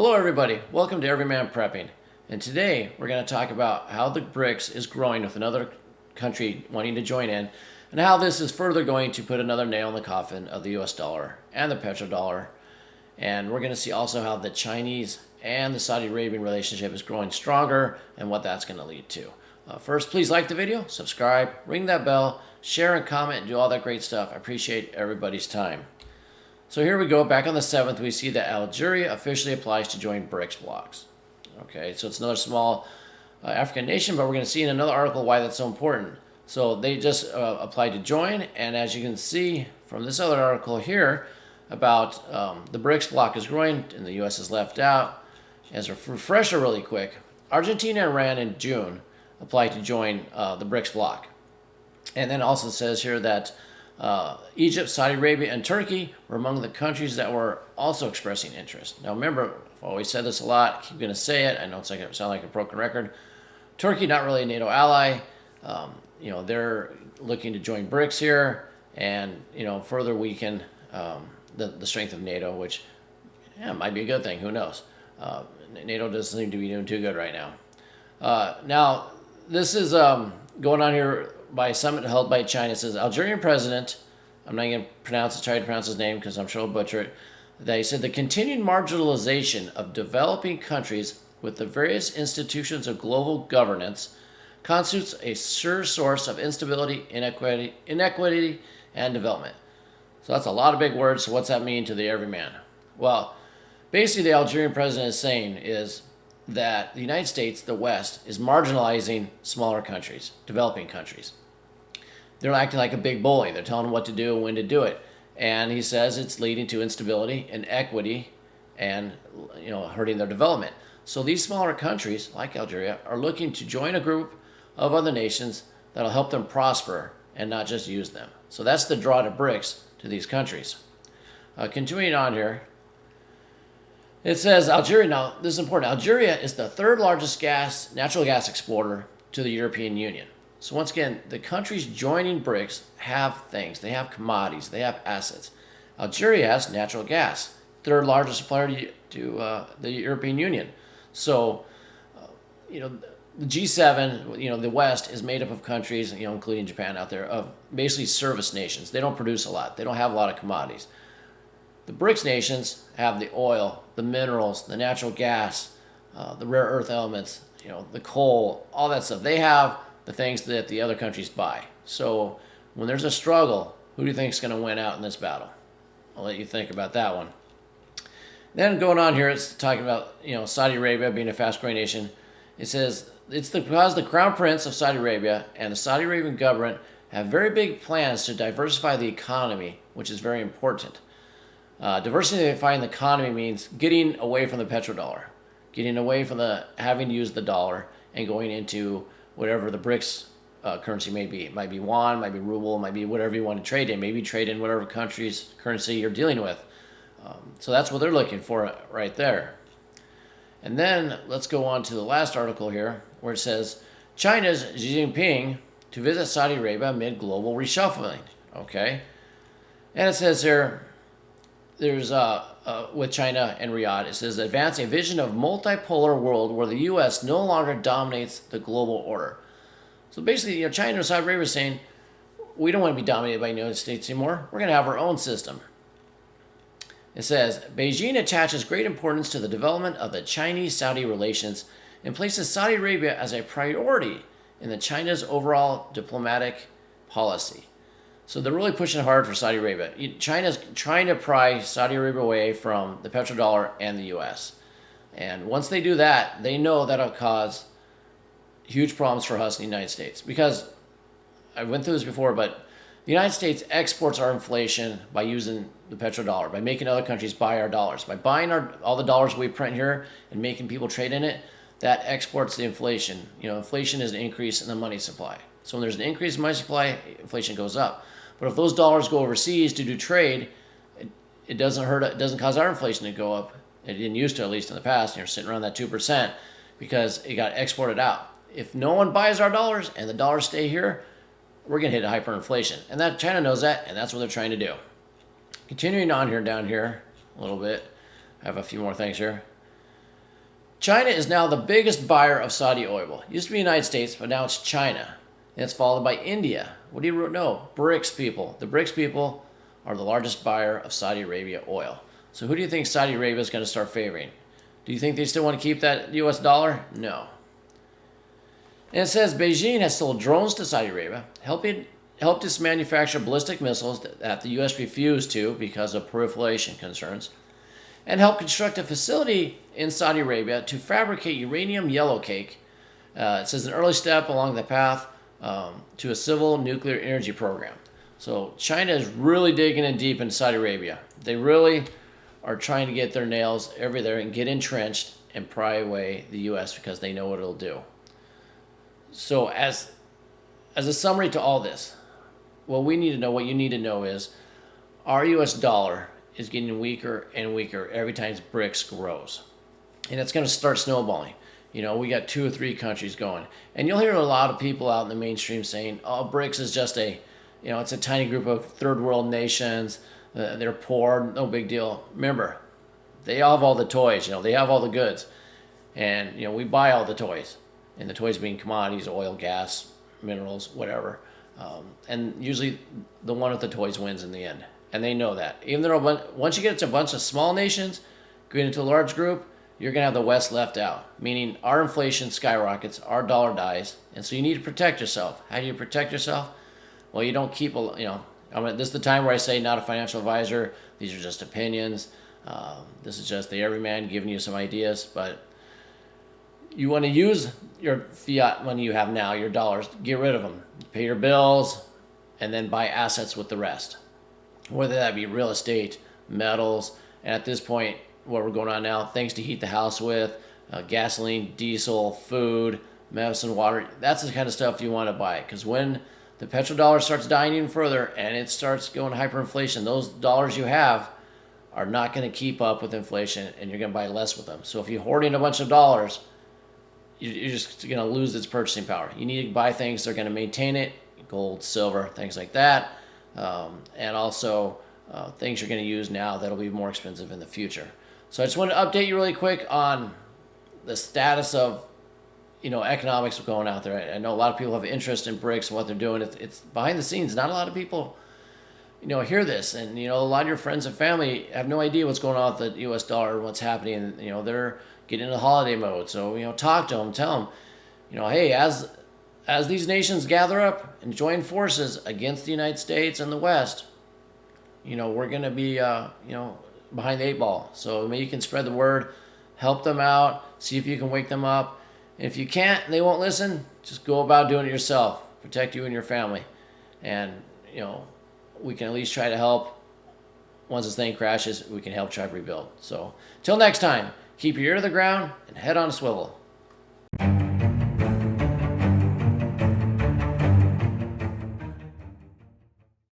Hello everybody, welcome to Everyman Prepping. And today we're going to talk about how the Brics is growing with another country wanting to join in, and how this is further going to put another nail in the coffin of the US dollar and the petrodollar. And we're going to see also how the Chinese and the Saudi Arabian relationship is growing stronger and what that's going to lead to. First, please like the video, subscribe, ring that bell, share and comment, and do all that great stuff. I appreciate everybody's time. So here we go, back on the 7th, we see that Algeria officially applies to join Brics blocks. Okay, so it's another small African nation, but we're going to see in another article why that's so important. So they just applied to join, and as you can see from this other article here about the Brics block is growing and the U.S. is left out. As a refresher really quick, Argentina and Iran in June applied to join the Brics block. And then also says here that Egypt, Saudi Arabia, and Turkey were among the countries that were also expressing interest. Now remember, I've always said this a lot, I keep going to say it, I know it's like it sound like a broken record. Turkey, not really a NATO ally. They're looking to join Brics here and, further weaken the strength of NATO, which might be a good thing, who knows. NATO doesn't seem to be doing too good right now. Now, this is going on here by a summit held by China. It says Algerian president, I'm not going to try to pronounce his name because I'm sure I'll butcher it, that he said the continued marginalization of developing countries with the various institutions of global governance constitutes a sure source of instability, inequity, and development. So that's a lot of big words. So what's that mean to the everyman? Well, basically the Algerian president is saying is that the United States, the West, is marginalizing smaller countries, developing countries. They're acting like a big bully. They're telling them what to do and when to do it. And he says it's leading to instability, inequity, and hurting their development. So these smaller countries, like Algeria, are looking to join a group of other nations that'll help them prosper and not just use them. So that's the draw to Brics to these countries. Continuing on here, it says Algeria, now this is important, Algeria is the third largest natural gas exporter to the European Union. So once again, the countries joining Brics have things. They have commodities. They have assets. Algeria has natural gas, third largest supplier to the European Union. So, the G7, the West is made up of countries, including Japan out there, of basically service nations. They don't produce a lot. They don't have a lot of commodities. The Brics nations have the oil, the minerals, the natural gas, the rare earth elements, the coal, all that stuff. They have the things that the other countries buy. So when there's a struggle, who do you think is going to win out in this battle? I'll let you think about that one. Then going on here, it's talking about Saudi Arabia being a fast-growing nation. It says it's because the Crown Prince of Saudi Arabia and the Saudi Arabian government have very big plans to diversify the economy, which is very important. Diversifying the economy means getting away from the petrodollar, getting away from having to use the dollar and going into whatever the Brics currency may be. It might be yuan, might be ruble, might be whatever you want to trade in. Maybe trade in whatever country's currency you're dealing with. So that's what they're looking for right there. And then let's go on to the last article here where it says China's Xi Jinping to visit Saudi Arabia amid global reshuffling. Okay. And it says here, there's with China and Riyadh, it says advance a vision of multipolar world where the U.S. no longer dominates the global order. So basically, China and Saudi Arabia is saying we don't want to be dominated by the United States anymore. We're going to have our own system. It says Beijing attaches great importance to the development of the Chinese-Saudi relations and places Saudi Arabia as a priority in China's overall diplomatic policy. So they're really pushing hard for Saudi Arabia. China's trying to pry Saudi Arabia away from the petrodollar and the U.S. And once they do that, they know that'll cause huge problems for us in the United States. Because I went through this before, but the United States exports our inflation by using the petrodollar, by making other countries buy our dollars. By buying all the dollars we print here and making people trade in it, that exports the inflation. Inflation is an increase in the money supply. So when there's an increase in money supply, inflation goes up. But if those dollars go overseas to do trade, it doesn't hurt. It doesn't cause our inflation to go up. It didn't used to, at least in the past. You're sitting around that 2% because it got exported out. If no one buys our dollars and the dollars stay here, we're going to hit a hyperinflation. And that China knows that, and that's what they're trying to do. Continuing on here, down here a little bit, I have a few more things here. China is now the biggest buyer of Saudi oil. It used to be the United States, but now it's China. And it's followed by India. What do you know? Brics people. The Brics people are the largest buyer of Saudi Arabia oil. So who do you think Saudi Arabia is going to start favoring? Do you think they still want to keep that US dollar? No. And it says Beijing has sold drones to Saudi Arabia, helped us manufacture ballistic missiles that the U.S. refused to because of proliferation concerns, and helped construct a facility in Saudi Arabia to fabricate uranium yellowcake. It says an early step along the path to a civil nuclear energy program. So China is really digging in deep into Saudi Arabia. They really are trying to get their nails everywhere and get entrenched and pry away the U.S. because they know what it'll do. So as a summary to all this, what we need to know, what you need to know is our U.S. dollar is getting weaker and weaker every time Brics grows. And it's going to start snowballing. You know, we got 2 or 3 countries going. And you'll hear a lot of people out in the mainstream saying, oh, Brics is just it's a tiny group of third world nations. They're poor, no big deal. Remember, they all have all the toys, they have all the goods. And, we buy all the toys. And the toys being commodities, oil, gas, minerals, whatever. And usually the one with the toys wins in the end. And they know that. Even though once you get to a bunch of small nations, going into a large group, you're going to have the West left out. Meaning our inflation skyrockets, our dollar dies. And so you need to protect yourself. How do you protect yourself? Well, you don't keep, this is the time where I say not a financial advisor. These are just opinions. This is just the Everyman giving you some ideas. But you want to use your fiat money you have now, your dollars, get rid of them. Pay your bills, and then buy assets with the rest. Whether that be real estate, metals, and at this point, what we're going on now, things to heat the house with, gasoline, diesel, food, medicine, water. That's the kind of stuff you want to buy. Because when the petrodollar starts dying even further and it starts going hyperinflation, those dollars you have are not going to keep up with inflation, and you're going to buy less with them. So if you're hoarding a bunch of dollars, you're just going to lose its purchasing power. You need to buy things that are going to maintain it, gold, silver, things like that, and also things you're going to use now that'll be more expensive in the future. So I just want to update you really quick on the status of economics going out there. I know a lot of people have interest in Brics and what they're doing. It's behind the scenes. Not a lot of people hear this, and a lot of your friends and family have no idea what's going on with the U.S. dollar and what's happening. They're getting into holiday mode. So talk to them, tell them, hey, as these nations gather up and join forces against the United States and the West, we're going to be behind the 8 ball. So maybe you can spread the word, help them out, see if you can wake them up. And if you can't and they won't listen, just go about doing it yourself. Protect you and your family, and we can at least try to help. Once this thing crashes, we can help try to rebuild. So, till next time, keep your ear to the ground and head on a swivel.